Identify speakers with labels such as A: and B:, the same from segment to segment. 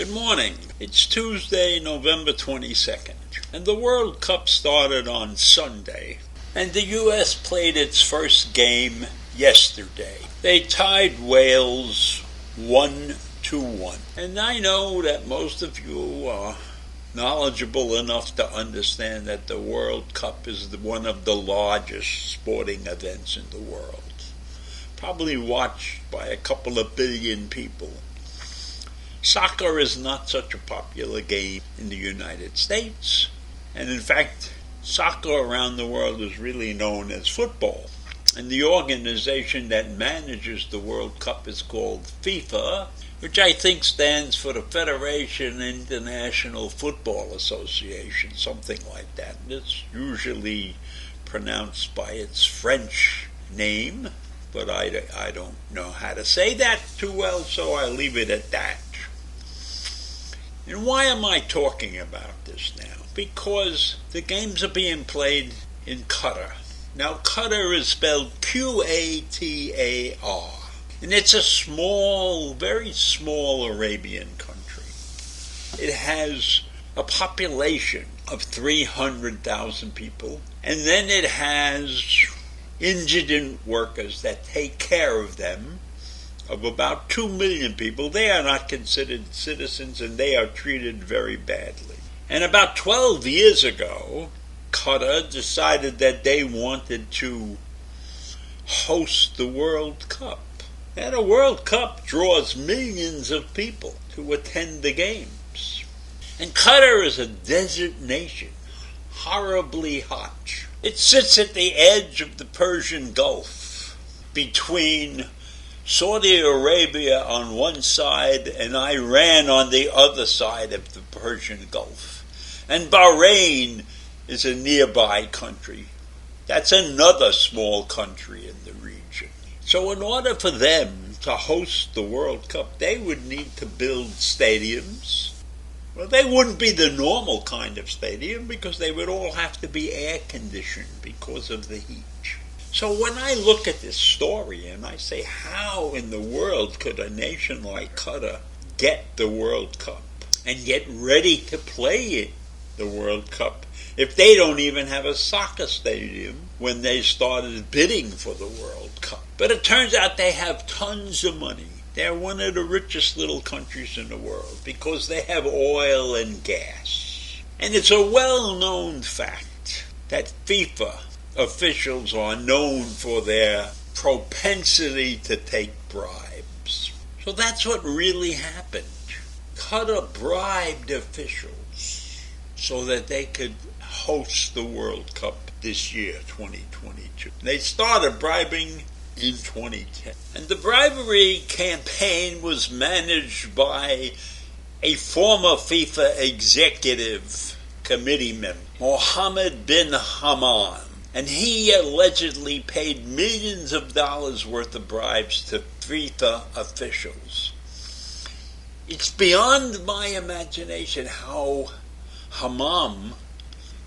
A: Good morning. It's Tuesday, November 22nd, and the World Cup started on Sunday, and the U.S. played its first game yesterday. They tied Wales 1-1, and I know that most of you are knowledgeable enough to understand that the World Cup is one of the largest sporting events in the world, probably watched by a couple of billion people. Soccer is not such a popular game in the United States, and in fact, soccer around the world is really known as football. And the organization that manages the World Cup is called FIFA, which I think stands for the Federation International Football Association, something like that. It's usually pronounced by its French name, but I don't know how to say that too well, so I'll leave it at that. And why am I talking about this now? Because the games are being played in Qatar. Now, Qatar is spelled Qatar, and it's a small, very small Arabian country. It has a population of 300,000 people, and then it has indigent workers that take care of them, of about 2 million people. They are not considered citizens, and they are treated very badly. And about 12 years ago, Qatar decided that they wanted to host the World Cup. And a World Cup draws millions of people to attend the games. And Qatar is a desert nation, horribly hot. It sits at the edge of the Persian Gulf, between Saudi Arabia on one side and Iran on the other side of the Persian Gulf. And Bahrain is a nearby country. That's another small country in the region. So in order for them to host the World Cup, they would need to build stadiums. Well, they wouldn't be the normal kind of stadium because they would all have to be air-conditioned because of the heat. So when I look at this story and I say, how in the world could a nation like Qatar get the World Cup and get ready to play the World Cup if they don't even have a soccer stadium when they started bidding for the World Cup? But it turns out they have tons of money. They're one of the richest little countries in the world because they have oil and gas. And it's a well-known fact that FIFA officials are known for their propensity to take bribes. So that's what really happened. Qatar bribed officials so that they could host the World Cup this year, 2022. They started bribing in 2010. And the bribery campaign was managed by a former FIFA executive committee member, Mohammed bin Hammam. And he allegedly paid millions of dollars worth of bribes to FIFA officials. It's beyond my imagination how Hammam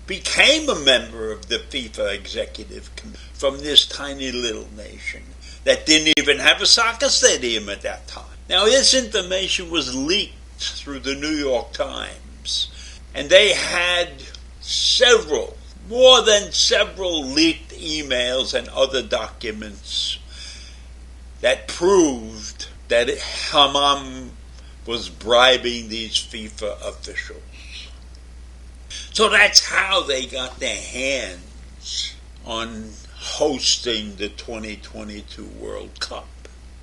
A: became a member of the FIFA executive committee from this tiny little nation that didn't even have a soccer stadium at that time. Now, this information was leaked through the New York Times, and they had more than several leaked emails and other documents that proved that Hammam was bribing these FIFA officials. So that's how they got their hands on hosting the 2022 World Cup.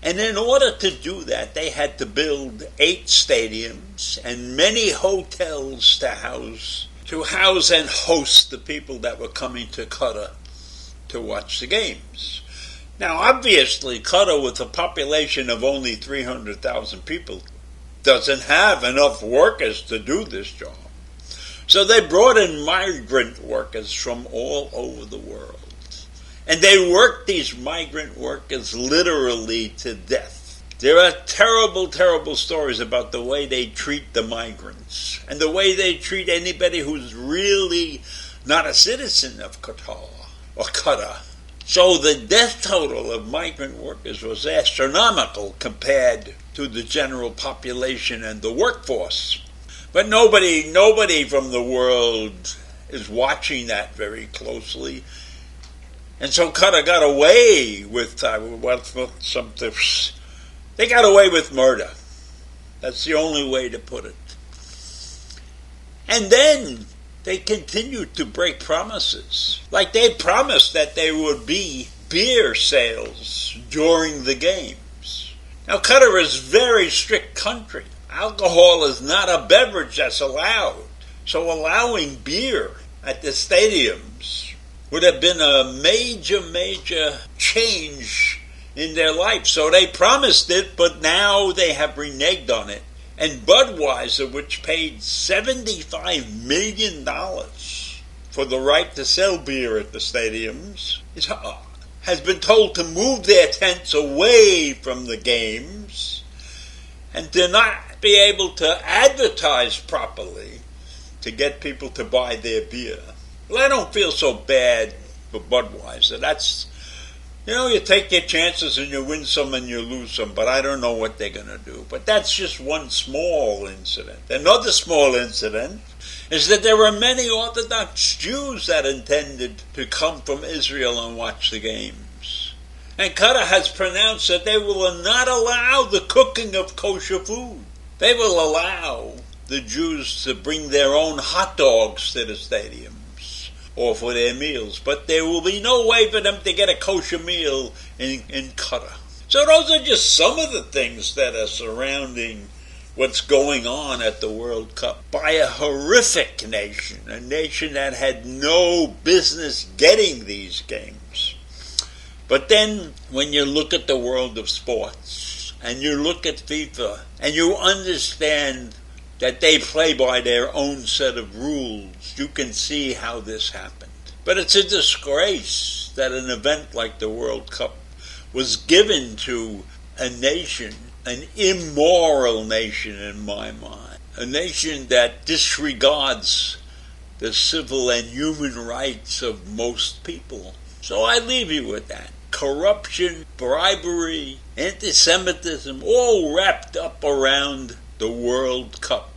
A: And in order to do that, they had to build 8 stadiums and many hotels to house and host the people that were coming to Qatar to watch the games. Now, obviously, Qatar, with a population of only 300,000 people, doesn't have enough workers to do this job. So they brought in migrant workers from all over the world. And they worked these migrant workers literally to death. There are terrible, terrible stories about the way they treat the migrants and the way they treat anybody who's really not a citizen of Qatar or Qatar. So the death total of migrant workers was astronomical compared to the general population and the workforce. But nobody from the world is watching that very closely. And so Qatar got away with, they got away with murder. That's the only way to put it. And then they continued to break promises. Like they promised that there would be beer sales during the games. Now Qatar is a very strict country. Alcohol is not a beverage that's allowed. So allowing beer at the stadiums would have been a major change in their life. So they promised it, but now they have reneged on it. And Budweiser, which paid $75 million for the right to sell beer at the stadiums, has been told to move their tents away from the games and to not be able to advertise properly to get people to buy their beer. Well, I don't feel so bad for Budweiser. That's, you take your chances and you win some and you lose some, but I don't know what they're going to do. But that's just one small incident. Another small incident is that there were many Orthodox Jews that intended to come from Israel and watch the games. And Qatar has pronounced that they will not allow the cooking of kosher food. They will allow the Jews to bring their own hot dogs to the stadium or for their meals, but there will be no way for them to get a kosher meal in Qatar. So those are just some of the things that are surrounding what's going on at the World Cup by a horrific nation, a nation that had no business getting these games. But then when you look at the world of sports and you look at FIFA and you understand that they play by their own set of rules, you can see how this happened. But it's a disgrace that an event like the World Cup was given to a nation, an immoral nation in my mind, a nation that disregards the civil and human rights of most people. So I leave you with that. Corruption, bribery, anti-Semitism, all wrapped up around the World Cup.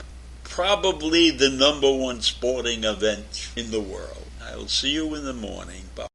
A: Probably the number one sporting event in the world. I will see you in the morning. Bye.